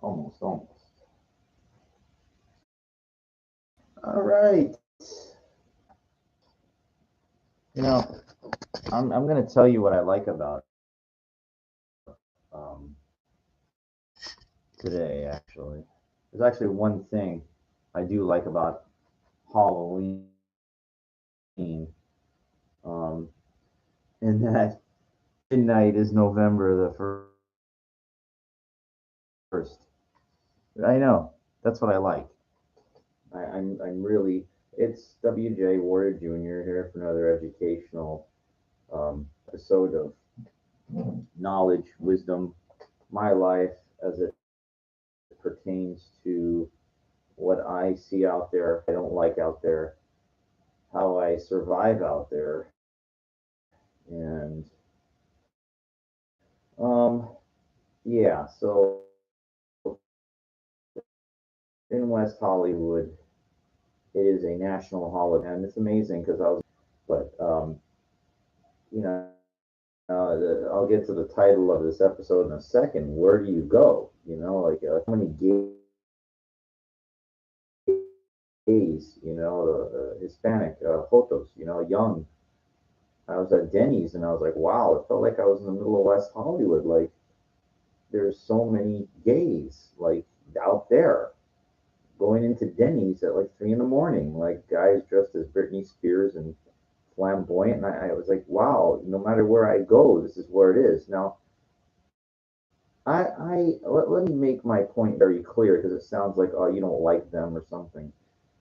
Almost. All right. You know, I'm gonna tell you what I like about um, today. Actually, there's actually one thing I do like about Halloween, um, and that midnight is November the first. I know that's what I like. I'm really. It's WJ Warrior Jr. here for another educational episode of knowledge, wisdom, my life as it pertains to what I see out there, I don't like out there, how I survive out there, and um, yeah. So in West Hollywood, it is a national holiday, and it's amazing because I was, but you know, I'll get to the title of this episode in a second. Where do you go? You know, like how many gays? You know, Hispanic, Jotos. You know, young. I was at Denny's and I was like, wow, it felt like I was in the middle of West Hollywood. Like there's so many gays like out there going into Denny's at like 3 in the morning, like guys dressed as Britney Spears and flamboyant. And I was like, wow, no matter where I go, this is where it is. Now, let me make my point very clear because it sounds like, oh, you don't like them or something.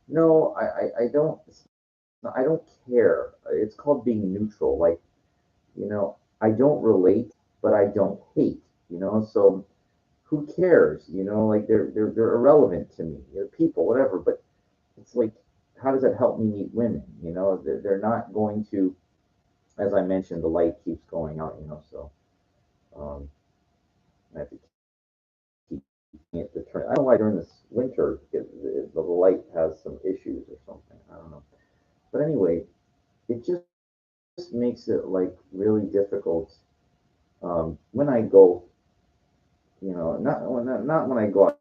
No, I don't. I don't care. It's called being neutral. Like, I don't relate, but I don't hate. So who cares? Like they're irrelevant to me. They're people, whatever. But it's like, how does that help me meet women? They're not going to. As I mentioned, the light keeps going out. So um, I have to keep it to turn. I don't know why during this winter the light has some issues or something. I don't know. But anyway, it just makes it like really difficult when I go. Not when I go out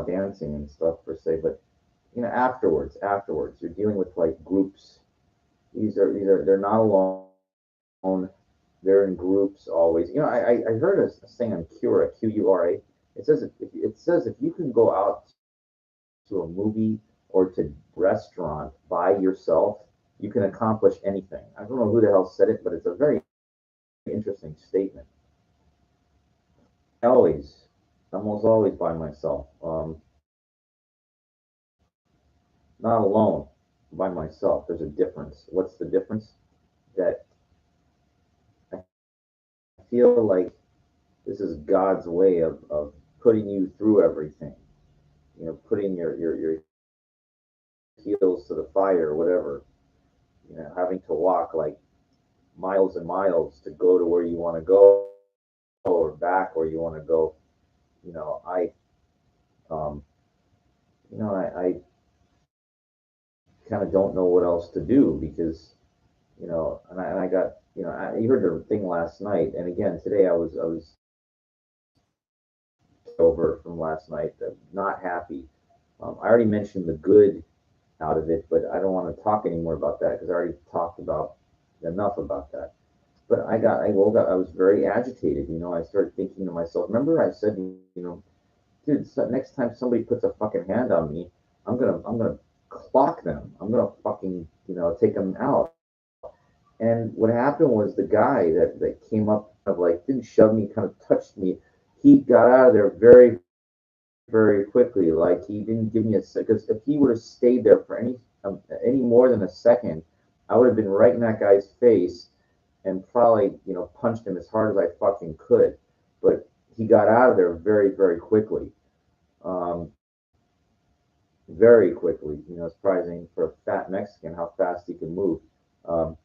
dancing and stuff per se, but afterwards you're dealing with like groups. These are they're not alone. They're in groups always. I heard a saying on Cura, Qura. It says if you can go out to a movie or to restaurant by yourself, you can accomplish anything. I don't know who the hell said it, but it's a very interesting statement. Always, almost always by myself. Not alone, by myself. There's a difference. What's the difference? That I feel like this is God's way of putting you through everything. Putting your heels to the fire or whatever. Having to walk like miles and miles to go to where you want to go or back where you want to go. You know, I, um, I kind of don't know what else to do because, and I got, you heard the thing last night, and again today I was over from last night, not happy. I already mentioned the good out of it, but I don't want to talk anymore about that because I already talked about enough about that. But I woke up, I was very agitated. I started thinking to myself, remember I said, dude, so next time somebody puts a fucking hand on me, I'm gonna clock them. I'm gonna fucking, take them out. And what happened was the guy that came up, kind of like didn't shove me, kind of touched me. He got out of there very, very quickly. Like he didn't give me a second. Because if he would have stayed there for any more than a second, I would have been right in that guy's face and probably, punched him as hard as I fucking could. But he got out of there very, very quickly. Um, very quickly. Surprising for a fat Mexican how fast he can move. Um,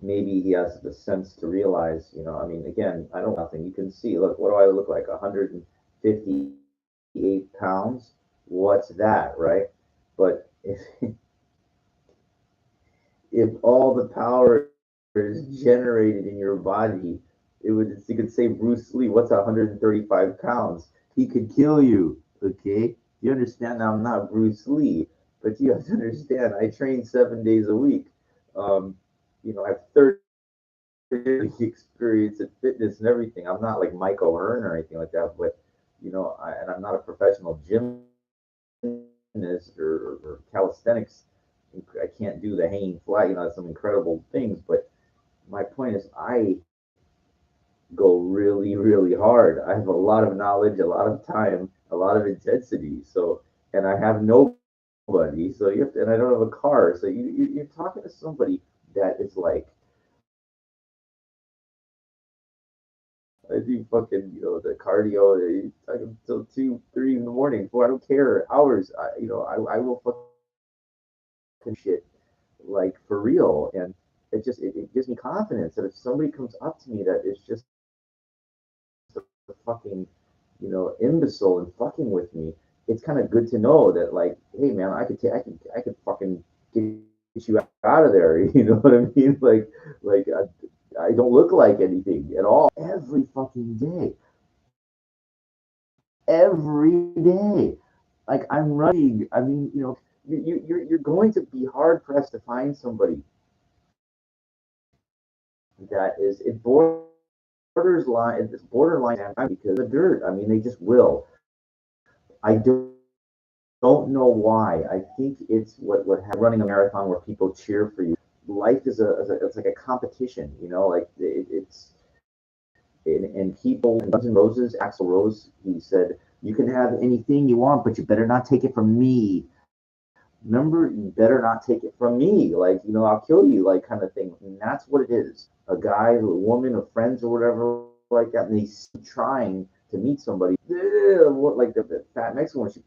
maybe he has the sense to realize, I mean, again, I don't nothing. You can see, look, what do I look like? 158 pounds? What's that, right? But if all the power is generated in your body It would. You could say Bruce Lee. What's 135 pounds? He could kill you. Okay, you understand? Now I'm not Bruce Lee, but you have to understand. I train 7 days a week. Um, I have 30 years experience in fitness and everything. I'm not like Michael Hearn or anything like that, but and I'm not a professional gymnast or calisthenics. I can't do the hanging fly, some incredible things. But my point is, I go really, really hard. I have a lot of knowledge, a lot of time, a lot of intensity. So, and I have nobody. So and I don't have a car. So you're talking to somebody that is like, I do fucking, the cardio, until 2, 3 in the morning, 4, I don't care, hours. I will fucking shit, like, for real. And it gives me confidence that if somebody comes up to me that is just a fucking, imbecile and fucking with me, it's kind of good to know that, like, hey man, I could fucking get you out of there. You know what I mean? Like I don't look like anything at all. Every fucking day, every day. Like I'm running. I mean, you're going to be hard pressed to find somebody that is it borderline because of dirt. I mean, they just will. I don't know why. I think it's what running a marathon where people cheer for you. Life it's like a competition, like it's and people in Guns N' Roses, Axl Rose, he said, "You can have anything you want, but you better not take it from me." Remember, you better not take it from me. Like, I'll kill you, like, kind of thing. And that's what it is. A guy, a woman, a friends or whatever like that, and he's trying to meet somebody. Like the fat Mexican one, she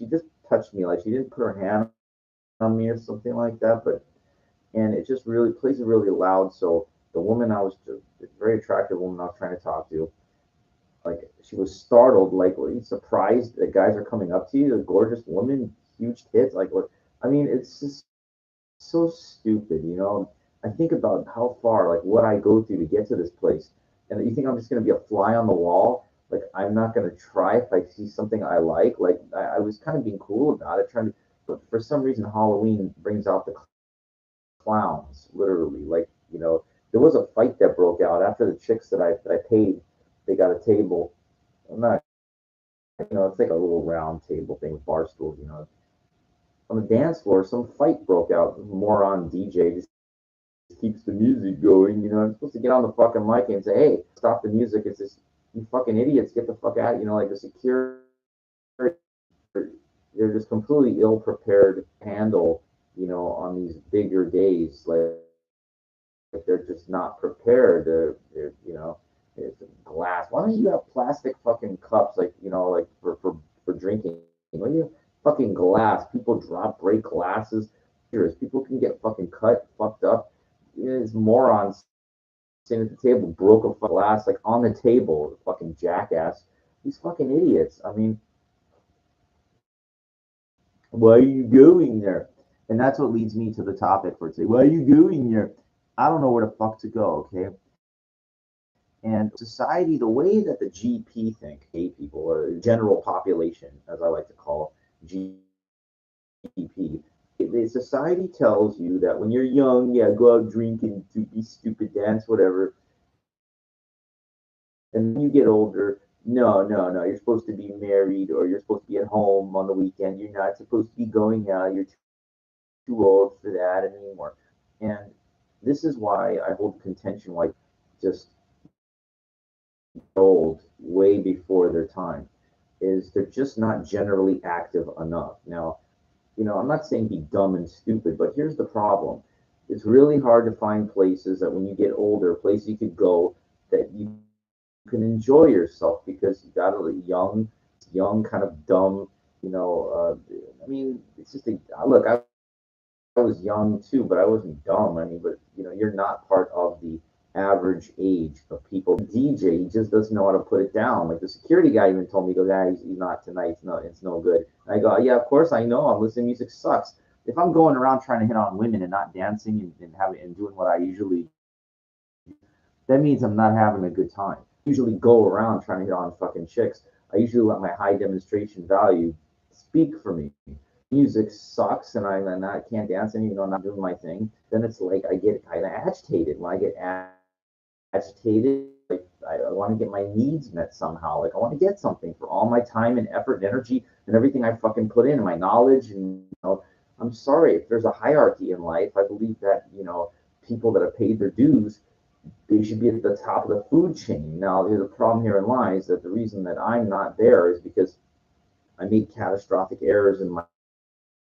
just touched me. Like, she didn't put her hand on me or something like that, and it just really plays it really loud. So the woman a very attractive woman I was trying to talk to, like, she was startled, like, were you surprised that guys are coming up to you? A gorgeous woman, huge tits, like, what? I mean, it's just so stupid. I think about how far, like, what I go through to get to this place, and you think I'm just gonna be a fly on the wall? Like, I'm not gonna try if I see something I like. Like, I was kind of being cool about it, trying to, but for some reason, Halloween brings out the clowns, literally. Like, there was a fight that broke out after the chicks that I paid. They got a table. I'm not, it's like a little round table thing with bar stools. On the dance floor, some fight broke out. Moron DJ just keeps the music going. I'm supposed to get on the fucking mic and say, "Hey, stop the music." It's just, you fucking idiots, get the fuck out. Like the security, they're just completely ill prepared to handle, on these bigger days. Like they're just not prepared. It's glass. Why don't you have plastic fucking cups, like, like for drinking? When you have fucking glass, people break glasses. People can get fucking cut, fucked up. These morons sitting at the table broke a glass, like, on the table. Fucking jackass. These fucking idiots. I mean, why are you going there? And that's what leads me to the topic for today. Why are you going there? I don't know where the fuck to go. Okay. And society, the way that the GP think, gay people, or general population, as I like to call GP, the society tells you that when you're young, yeah, go out drinking, be stupid, dance, whatever. And when you get older, no, no, no, you're supposed to be married, or you're supposed to be at home on the weekend. You're not supposed to be going out. You're too old for that anymore. And this is why I hold contention, like, just old way before their time, is they're just not generally active enough. Now, I'm not saying be dumb and stupid, but here's the problem. It's really hard to find places that when you get older, places you could go that you can enjoy yourself, because you got a young, kind of dumb, I mean, it's just look, I was young too, but I wasn't dumb. I mean, but you're not part of the average age of people. DJ, he just doesn't know how to put it down. Like the security guy even told me, he goes, "Ah, he's not tonight. It's no good." And I go, "Yeah, of course I know. I'm listening. Music sucks. If I'm going around trying to hit on women and not dancing and having and doing what I usually, that means I'm not having a good time. I usually go around trying to hit on fucking chicks. I usually let my high demonstration value speak for me. Music sucks and I can't dance and even though I'm not doing my thing, then it's like I get kind of agitated. When I get agitated, like I want to get my needs met somehow. Like I want to get something for all my time and effort and energy and everything I fucking put in, my knowledge and I'm sorry if there's a hierarchy in life. I believe that people that have paid their dues, they should be at the top of the food chain. Now, there's a problem here in lies that the reason that I'm not there is because I made catastrophic errors in my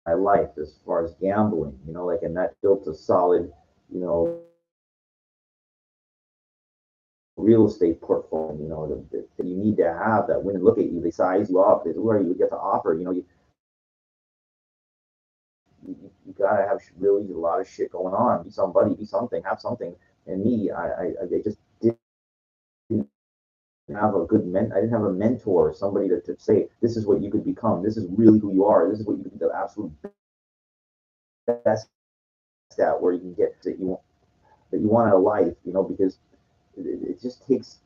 life as far as gambling, like, and that built a solid, you know, real estate portfolio, that you need to have that when they look at you, they size you up, they who are you get to offer, you gotta have really a lot of shit going on, be somebody, be something, have something. And me, I just didn't have a good I didn't have a mentor, somebody to say, this is what you could become. This is really who you are. This is what you could be the absolute best at, where you can get that you want out of life, because it just takes,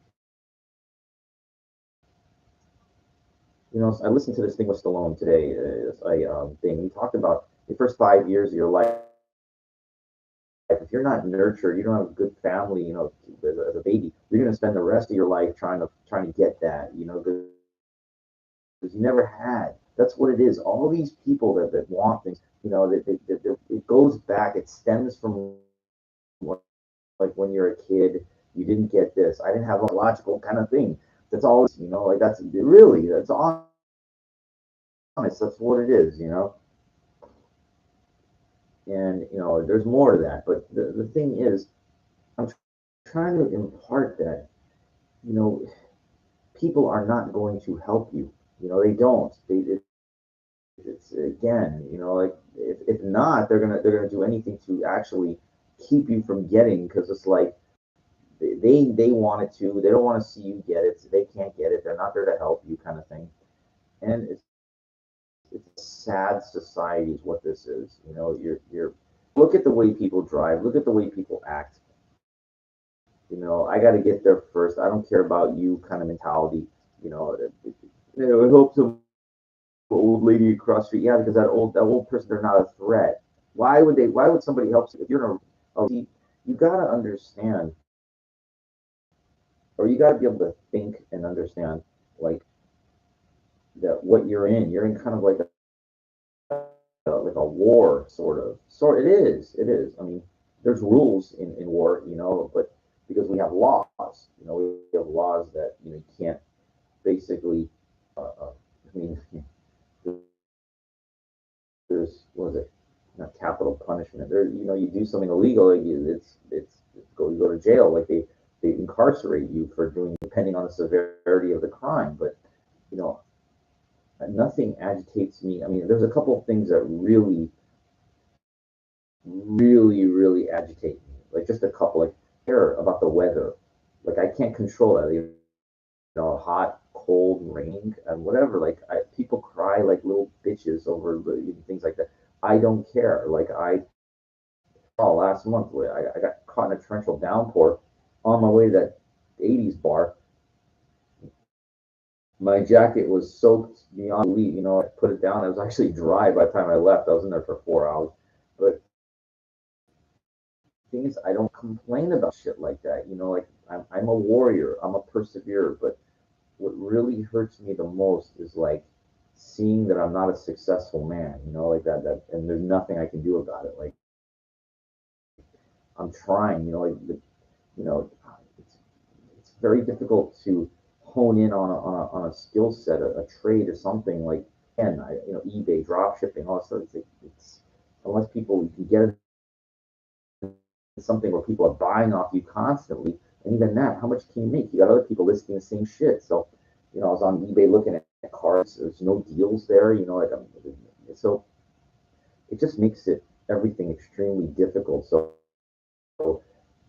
I listened to this thing with Stallone today, thing. He talked about the first 5 years of your life. If you're not nurtured, you don't have a good family, as a baby, you're going to spend the rest of your life trying to get that, because you never had. That's what it is. All these people that want things, it goes back. It stems from like when you're a kid, you didn't get this. I didn't have a logical kind of thing. That's all. Like that's really that's honest. That's what it is. And there's more to that. But the thing is, I'm trying to impart that you know people are not going to help you. They don't. It's again, like if not, they're gonna do anything to actually keep you from getting, because it's like they want it to. They don't want to see you get it, so they can't get it. They're not there to help you, kind of thing. And it's a sad society, is what this is. You're look at the way people drive. Look at the way people act. I got to get there first. I don't care about you, kind of mentality. It hopes the old lady across the street. Yeah, because that old person, they're not a threat. Why would they? Why would somebody help you if you're in you gotta understand, or you gotta be able to think and understand, like that what you're in. You're in kind of like a war, sort of. It is. It is. I mean, there's rules in war, but because we have laws, we have laws that you can't basically. I mean, there's what is it? Not capital punishment. There, you do something illegal, like you go to jail. Like they incarcerate you for doing, depending on the severity of the crime. But you know, nothing agitates me. I mean, there's a couple of things that really, really, really agitate me. Like just a couple. Like care about the weather. Like I can't control that. Hot, cold, raining, and whatever. Like people cry like little bitches over things like that. I don't care. Like last month I got caught in a torrential downpour on my way to that 80s bar. My jacket was soaked beyond belief. I put it down. It was actually dry by the time I left. I was in there for 4 hours. But the thing is, I don't complain about shit like that. Like I'm a warrior. I'm a perseverer. But what really hurts me the most is like seeing that I'm not a successful man. Like and there's nothing I can do about it. Like I'm trying. Like you know, it's very difficult to hone in on a skill set, a trade, or something like. And eBay, drop shipping, all that stuff. It's unless people you can get something where people are buying off you constantly, and even that, how much can you make? You got other people listing the same shit. So, I was on eBay looking at cars. There's no deals there. So it just makes everything extremely difficult. So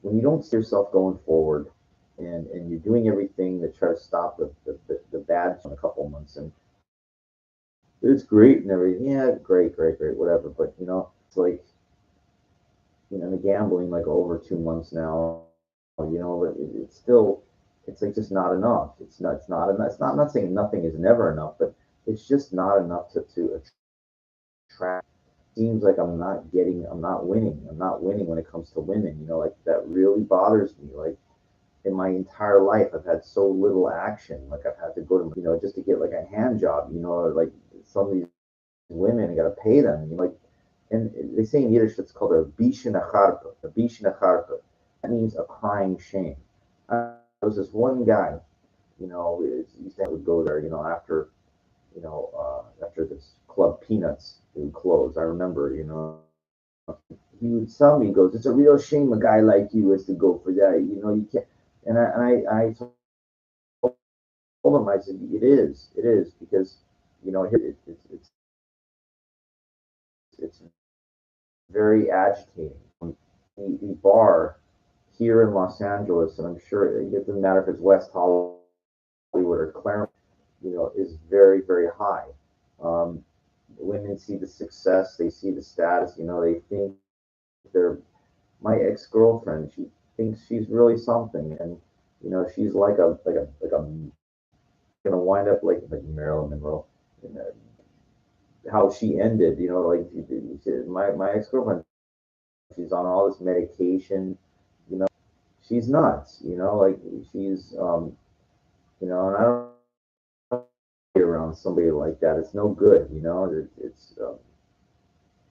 when you don't see yourself going forward, and you're doing everything to try to stop the bad in a couple of months, and it's great and everything. Yeah, great, great, great, whatever. But it's like the gambling, like over 2 months now. but it's still, it's like just not enough. It's not enough. It's not, I'm not saying nothing is never enough, but it's just not enough to attract. Seems like I'm not winning. I'm not winning when it comes to women. Like that really bothers me. Like in my entire life, I've had so little action. Like I've had to go to, just to get like a hand job. Like some of these women, you got to pay them. Like, and they say in Yiddish it's called a bishin acharpa. A bishin acharpa. That means a crying shame. There was this one guy, used to would go there, after this club Peanuts would close. I remember, he would tell me, he goes, it's a real shame a guy like you has to go for that. You can't. And I told him, I said, it is because, it's very agitating. The bar here in Los Angeles, and I'm sure it doesn't matter if it's West Hollywood or Claremont, is very, very high. Um, Women see the success, they see the status, they think they're my ex girlfriend. She thinks she's really something, and she's like a gonna wind up like Marilyn Monroe. And, how she ended, like my ex girlfriend. She's on all this medication. You know, she's nuts. Like she's and I don't be around somebody like that. It's no good. It's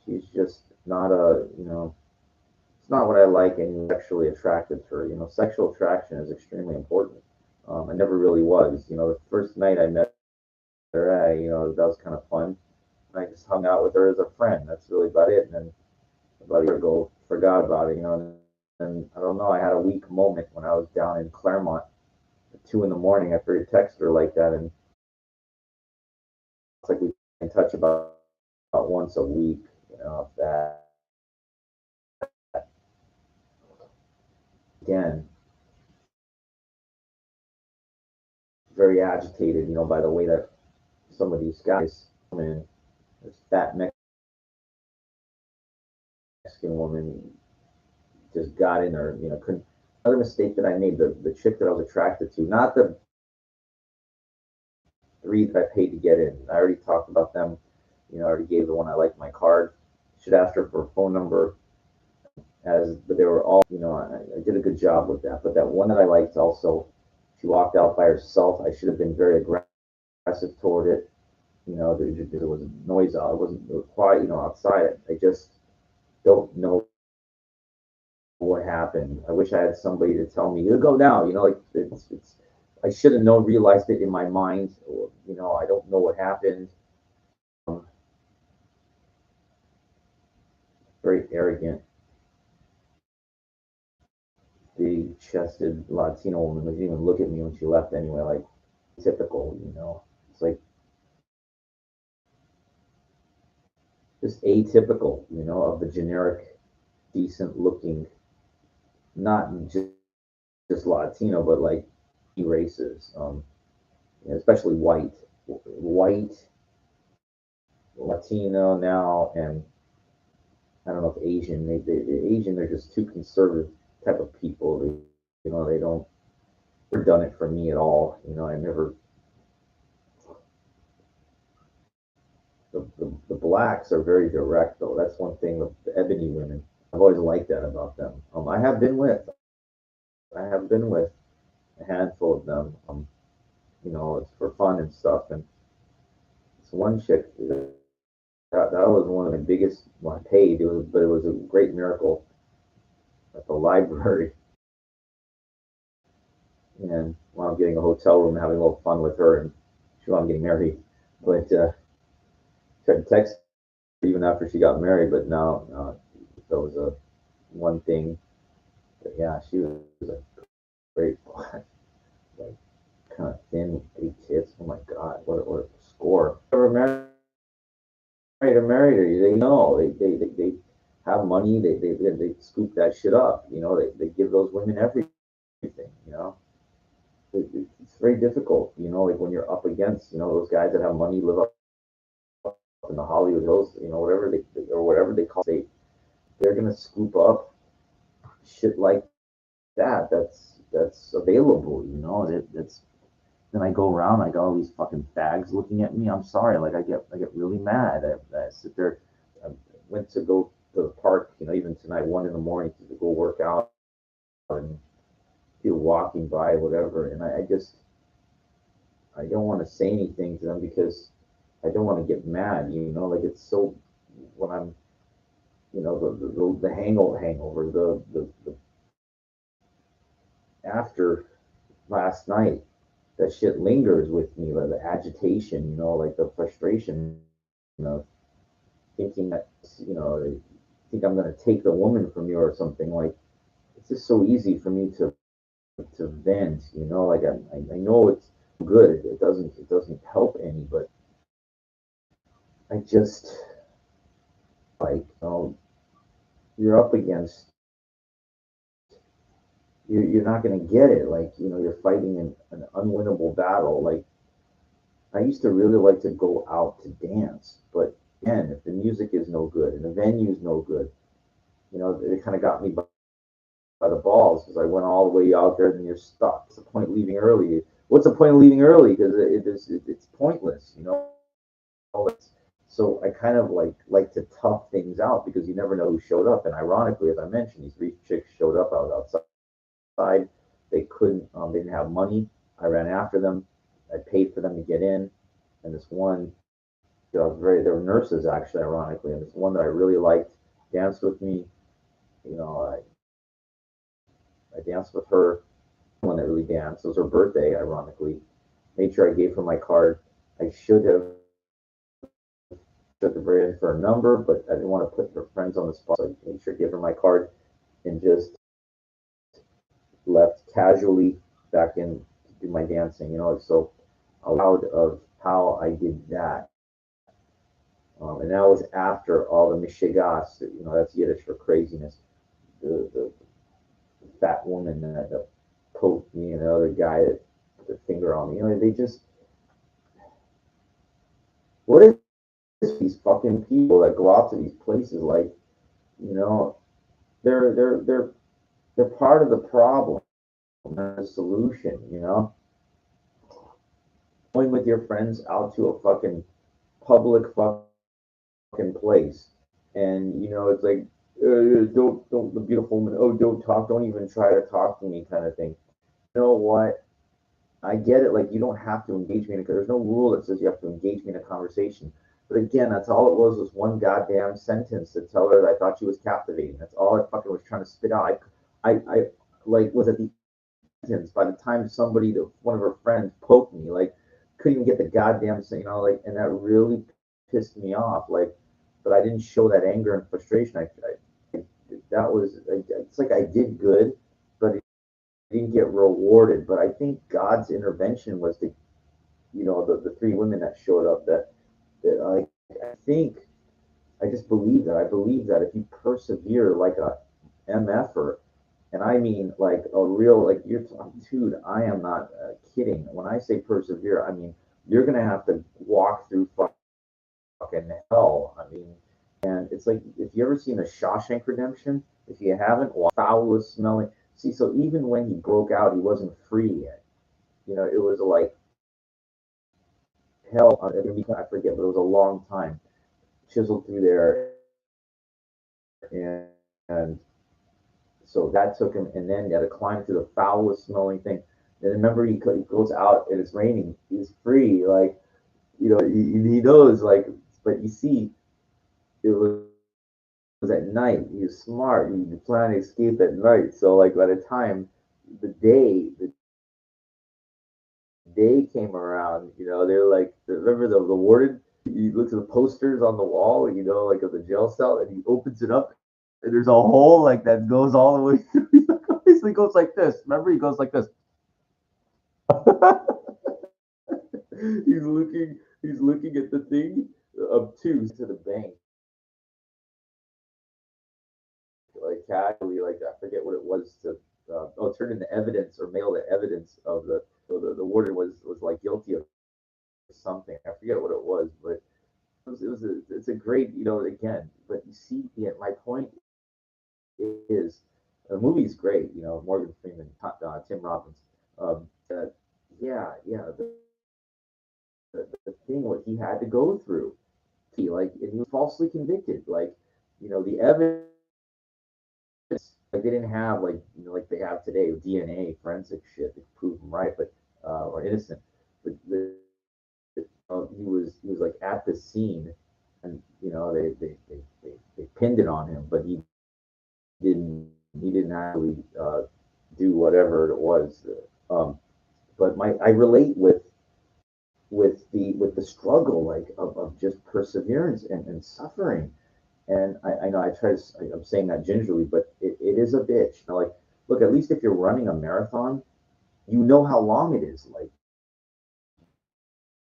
she's just not it's not what I like and sexually attracted to her. Sexual attraction is extremely important. I never really was. The first night I met her, that was kind of fun. And I just hung out with her as a friend. That's really about it. And then about a year ago, forgot about it. And I don't know. I had a weak moment when I was down in Claremont at 2 in the morning. I figured text her like that, and it's like we can touch about once a week. That again, very agitated. By the way that some of these guys come in. This fat Mexican woman just got in there. Couldn't. Another mistake that I made. The chick that I was attracted to, not the three that I paid to get in. I already talked about them. I already gave the one I liked my card. Should ask her for a phone number. But they were all, I did a good job with that. But that one that I liked also, she walked out by herself. I should have been very aggressive toward it. There was noise out. It wasn't quiet, outside. I just don't know what happened. I wish I had somebody to tell me, you go now. Like it's. I should have known, realized it in my mind. I don't know what happened. Um, Very arrogant, big chested Latino woman. She didn't even look at me when she left anyway. Like typical. It's like just atypical. Of the generic, decent looking, not just Latino, but like races. Especially white Latino now, and I don't know if Asian. Asian, they're just too conservative type of people. They don't. Never done it for me at all. I never. The blacks are very direct though. That's one thing. The ebony women. I've always liked that about them. I have been with a handful of them. It's for fun and stuff. And this one chick, that was one of the biggest. Well, I paid. But it was a great miracle at the library. And while I'm getting a hotel room, having a little fun with her, and she while I'm getting married, but tried to text her even after she got married. But no, that was a one thing. But yeah, she was a great black, like kind of thin, big tits. Oh my god, what a score! Never married her. They know they have money. They scoop that shit up. They give those women everything. You know, it's very difficult. Like when you're up against those guys that have money, live up in the Hollywood Hills. Whatever or whatever they call it, they're gonna scoop up shit like that's available, that's then I go around, I got all these fucking fags looking at me. I'm sorry, like I get really mad. I sit there. I went to go to the park, even tonight, 1 in the morning, to go work out, and people walking by, whatever, and I don't want to say anything to them because I don't want to get mad, like it's so when I'm, the hangover, the after last night, that shit lingers with me, like the agitation, like the frustration of thinking that, they think I'm going to take the woman from you or something. Like, it's just so easy for me to vent, like I know it's good. It doesn't help any, but I just like, you're up against, you're not going to get it. Like, you're fighting an unwinnable battle. Like, I used to really like to go out to dance, but again, if the music is no good and the venue is no good, it kind of got me by the balls because I went all the way out there and you're stuck. What's the point of leaving early? What's the point of leaving early? Because it's pointless, so I kind of like to tough things out because you never know who showed up. And ironically, as I mentioned, these three chicks showed up. I was outside. They didn't have money. I ran after them. I paid for them to get in. And this one, they were nurses actually, ironically. And this one that I really liked danced with me. You know, I danced with her. One that really danced. It was her birthday, ironically. Made sure I gave her my card. I should have took her in for a number, but I didn't want to put her friends on the spot. So I made sure I gave her my card and just left casually back in to do my dancing. So proud of how I did that. And that was after all the mishigas, that's Yiddish for craziness. The fat woman that poked me and the other guy that put their finger on me. They just, what is these fucking people that go out to these places like, you know, they're part of the problem, not the solution. Going with your friends out to a fucking public fucking place, and it's like, don't the beautiful woman, oh, don't talk, don't even try to talk to me, kind of thing. You know what? I get it. Like, you don't have to engage me because there's no rule that says you have to engage me in a conversation. But again, that's all it was one goddamn sentence to tell her that I thought she was captivating. That's all I fucking was trying to spit out. I like was at the sentence by the time one of her friends poked me, like couldn't even get the goddamn thing, like, and that really pissed me off. Like, but I didn't show that anger and frustration. That was, it's like I did good, but didn't get rewarded. But I think God's intervention was the three women that showed up that I think I just believe that. I believe that if you persevere like a MFer, and I mean like a real, like you're talking, dude, I am not kidding. When I say persevere, I mean you're going to have to walk through fucking hell. I mean, and it's like, if you ever seen a Shawshank Redemption, if you haven't, foul was smelling. See, so even when he broke out, he wasn't free yet. It was like hell. I forget, but it was a long time. Chiseled through there, and so that took him, and then he had to climb through the foulest smelling thing. And remember, he goes out and it's raining. He's free, like, he knows, like, but you see, it was at night. He was smart. He planned to escape at night. So like by the time the day came around, they're like, remember the warden? He looks at the posters on the wall, like of the jail cell, and he opens it up, and there's a hole like that goes all the way through. He goes like this. Remember, he goes like this. He's looking at the thing of two to the bank, like casually, like I forget what it was to turn in the evidence or mail the evidence of the warden was like guilty of something. I forget what it was, but it's a great, again. But you see, yeah, my point is The movie's great. Morgan Freeman, Tim Robbins. Uh, yeah. The thing what he had to go through. And he was falsely convicted. The evidence, like they didn't have like they have today with DNA forensic shit to prove him right, but or innocent. But he was like at the scene, and they pinned it on him, but he didn't actually do whatever it was. Um, but I relate with the struggle of just perseverance and suffering. And I know I'm saying that gingerly, but it is a bitch. Look, at least if you're running a marathon, you know how long it is.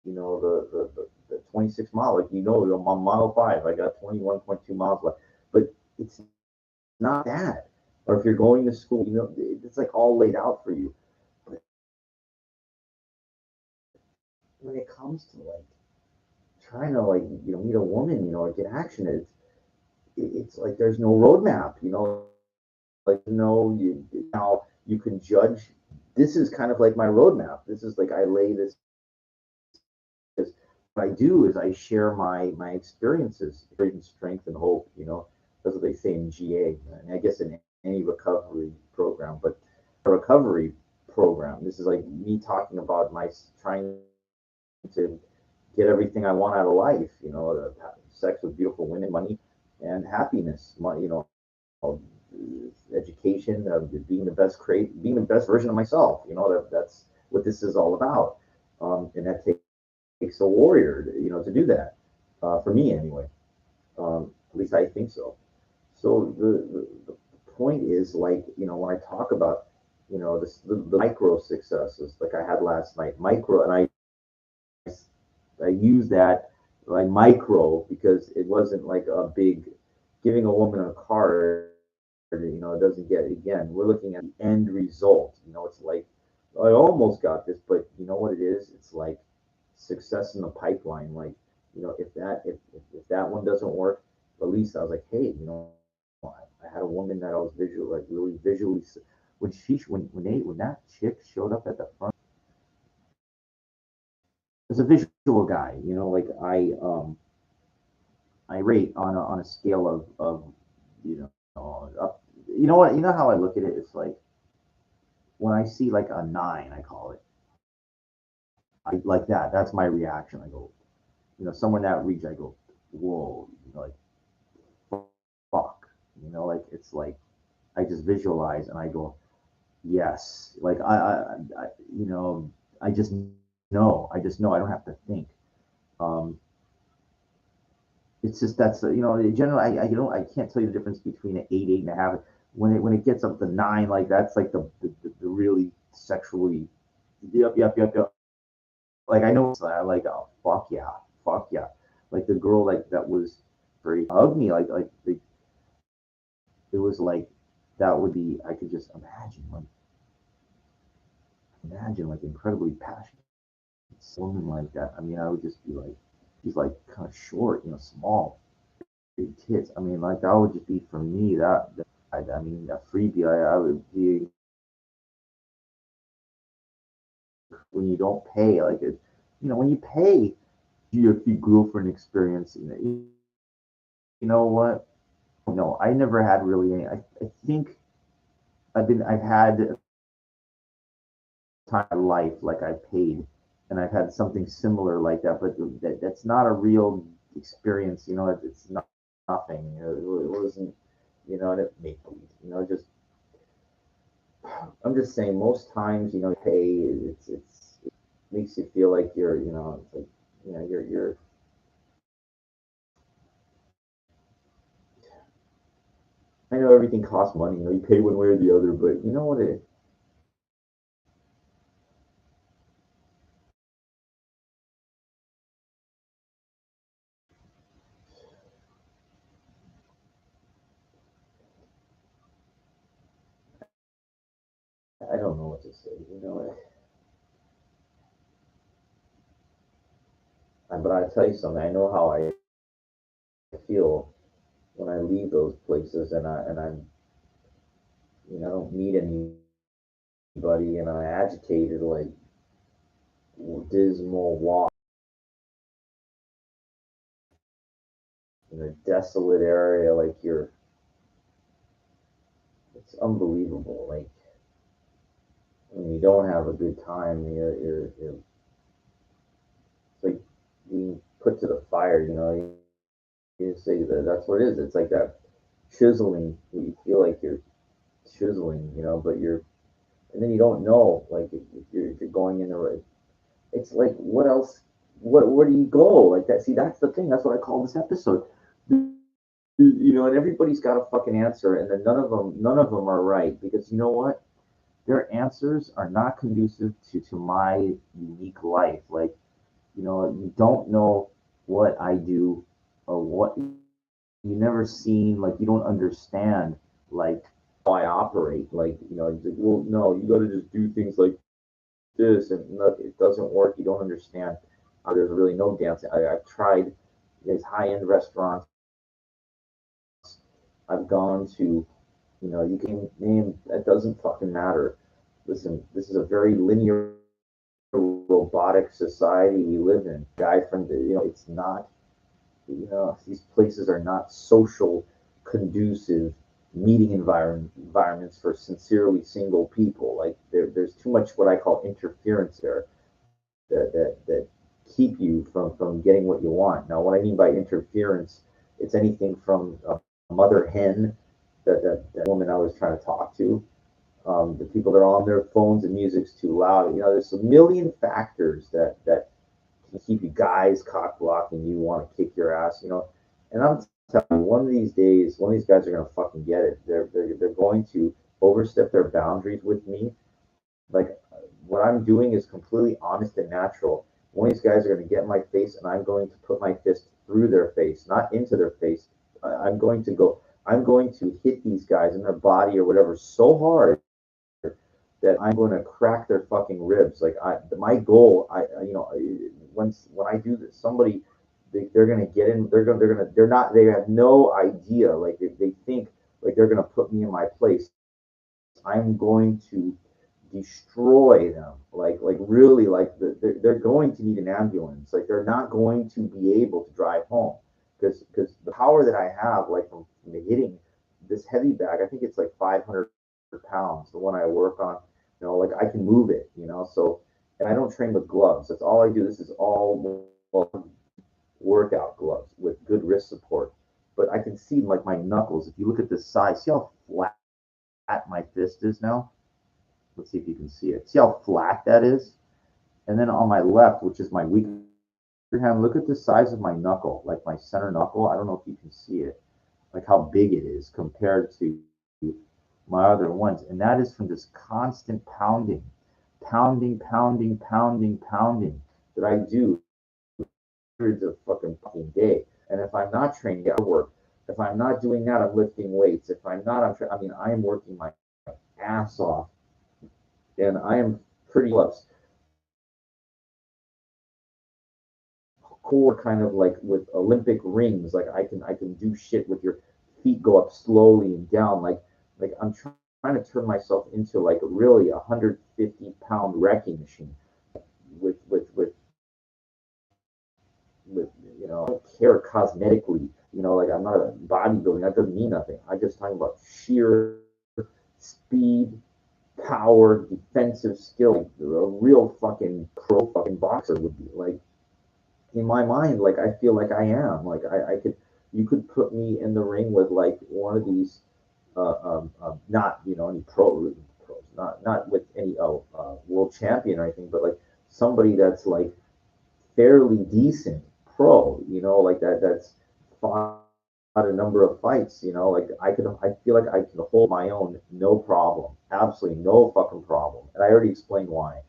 The 26 mile, I'm on mile five, I got 21.2 miles left. But it's not that. Or if you're going to school, it's like all laid out for you. But when it comes to trying to meet a woman, or get action, it's like there's no roadmap, no, now you can judge. This is kind of like my roadmap. This is like I lay this. What I do is I share my experiences, strength and hope. That's what they say in GA, and I guess in any recovery program. But a recovery program, this is like me talking about my trying to get everything I want out of life. Sex with beautiful women, money, and happiness. Education, being the best version of myself. That's what this is all about, and that takes a warrior, to do that. For me, anyway. At least I think so. So the point is, when I talk about, the micro successes, like I had last night, micro, and I use that like micro because it wasn't like a big giving a woman a card. It doesn't get, again, we're looking at the end result. It's like I almost got this, but you know what it is? It's like success in the pipeline. If that one doesn't work, at least I was like, hey, I had a woman that I was really visually, when that chick showed up at the front, as a visual guy, I rate on a scale of up. How I look at it. It's like when I see like a nine, I call it. I like that. That's my reaction. I go, someone that reach, I go, whoa, fuck. It's like I just visualize and I go, yes. I I just know. I just know. I don't have to think. Um, it's just that's generally I can't tell you the difference between an 8, 8.5. When it gets up to nine, like that's like the really sexually, yep. Like I know it's like, oh fuck yeah. Like the girl that was very hugged me, it was like that would be, I could just imagine like incredibly passionate woman like that. I mean, I would just be like, she's like kind of short, small, big tits. I mean, like that would just be for me. I mean, a freebie. I would be when you don't pay, like it, when you pay GFC girlfriend experience. You know what? No, I never had really any. I think I've had time in life like I paid, and I've had something similar like that, but that's not a real experience. It's not nothing. It wasn't. It make believe. Just I'm just saying. Most times, pay. It makes you feel like you're. It's like you're. I know everything costs money. You pay one way or the other, but you know what it. I don't know what to say. But I tell you something. I know how I feel when I leave those places, and I'm I don't meet anybody, and I'm agitated like dismal walk in a desolate area, like it's unbelievable. Like when you don't have a good time, it's like being put to the fire. You say that that's what it is. It's like that chiseling. You feel like you're chiseling, but and then you don't know, like if you're going in the right. It's like what else? Where do you go like that? See, that's the thing. That's what I call this episode. And everybody's got a fucking answer, and then none of them are right because you know what? Their answers are not conducive to my unique life. Like, you don't know what I do or what you never seen, like you don't understand like how I operate. Like, it's like, well, no, you got to just do things like this, and look, it doesn't work. You don't understand. There's really no dancing. I've tried these high-end restaurants. I've gone to, you can name. That doesn't fucking matter. Listen, this is a very linear, robotic society we live in. Guy from it's not. These places are not social, conducive meeting environments for sincerely single people. Like there's too much what I call interference there that keep you from getting what you want. Now, what I mean by interference, it's anything from a mother hen, that woman I was trying to talk to, the people that are on their phones and music's too loud. There's a million factors that can keep you guys cock blocking you, want to kick your ass. And I'm telling you, one of these days, one of these guys are gonna fucking get it. They're going to overstep their boundaries with me. Like what I'm doing is completely honest and natural. One of these guys are going to get in my face, and I'm going to put my fist through their face, not into their face. I'm going to go. I'm going to hit these guys in their body or whatever so hard that I'm going to crack their fucking ribs. Like my goal, when I do this, somebody they're going to get in. They're not. They have no idea. Like they think like they're going to put me in my place. I'm going to destroy them. Like really, like they're going to need an ambulance. Like they're not going to be able to drive home because the power that I have, like from hitting this heavy bag, I think it's like 500 pounds. The one I work on, like I can move it. So, and I don't train with gloves. That's all I do. This is all workout gloves with good wrist support. But I can see like my knuckles. If you look at this size, see how flat my fist is now. Let's see if you can see it. See how flat that is? And then on my left, which is my weaker hand, look at the size of my knuckle, like my center knuckle. I don't know if you can see it, like how big it is compared to my other ones. And that is from this constant pounding, pounding, pounding, pounding, pounding that I do hundreds of fucking day. And if I'm not training, I work. If I'm not doing that, I'm lifting weights. If I'm not, I mean, I am working my ass off, and I am pretty close. Core kind of like with Olympic rings, like I can do shit with your feet go up slowly and down, like I'm trying to turn myself into like really a 150-pound wrecking machine with with with with I don't care cosmetically, like I'm not a bodybuilding, that doesn't mean nothing. I'm just talking about sheer speed, power, defensive skill, like a real fucking pro fucking boxer would be. Like in my mind, like I feel like I am. Like I could, you could put me in the ring with like one of these, not any pros, not with any world champion or anything, but like somebody that's like fairly decent pro, like that's fought a number of fights, like I feel like I can hold my own, no problem, absolutely no fucking problem, and I already explained why.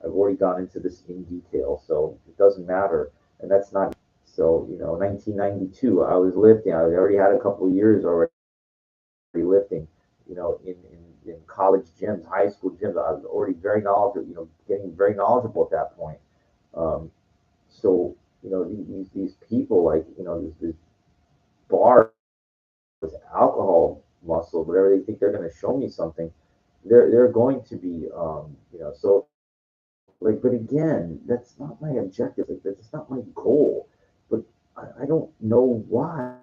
I've already gone into this in detail, so it doesn't matter, and that's not. So 1992, I was lifting. I already had a couple of years already lifting, in college gyms, high school gyms. I was already very knowledgeable, getting very knowledgeable at that point. Um, so these people, like, this bar with alcohol muscle, whatever they think they're going to show me something, they're going to be, so like, but again, that's not my objective. Like, that's not my goal. But I don't know why.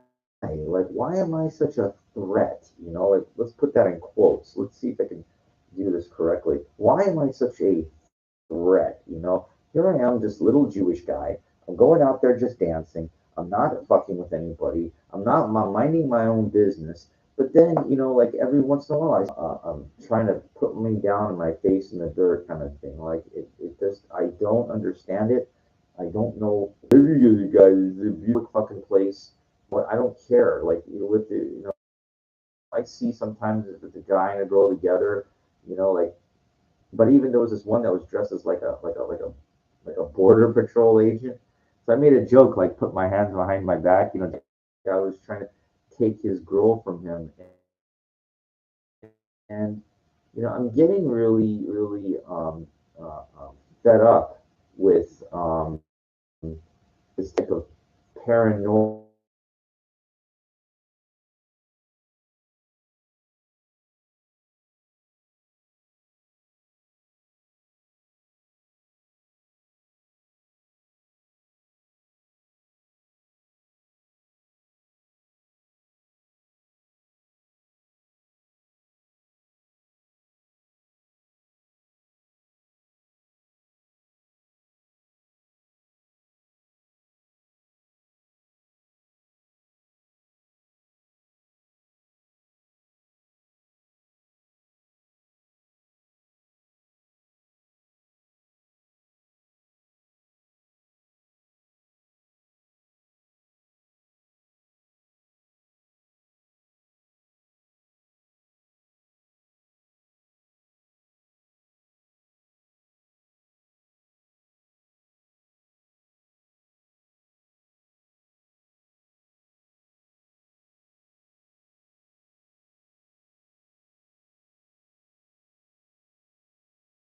Like, why am I such a threat? Like, let's put that in quotes. Let's see if I can do this correctly. Why am I such a threat? Here I am, this little Jewish guy. I'm going out there just dancing. I'm not fucking with anybody. I'm minding my own business. But then, like every once in a while, I'm trying to put me down in my face in the dirt kind of thing. Like it just, I don't understand it. I don't know. Maybe you guys, it's a beautiful fucking place. But I don't care. Like, with the, I see sometimes with the guy and a girl together, like, but even there was this one that was dressed as like a border patrol agent. So I made a joke, like put my hands behind my back. I was trying to take his girl from him, and I'm getting really, really fed up with this type of paranoia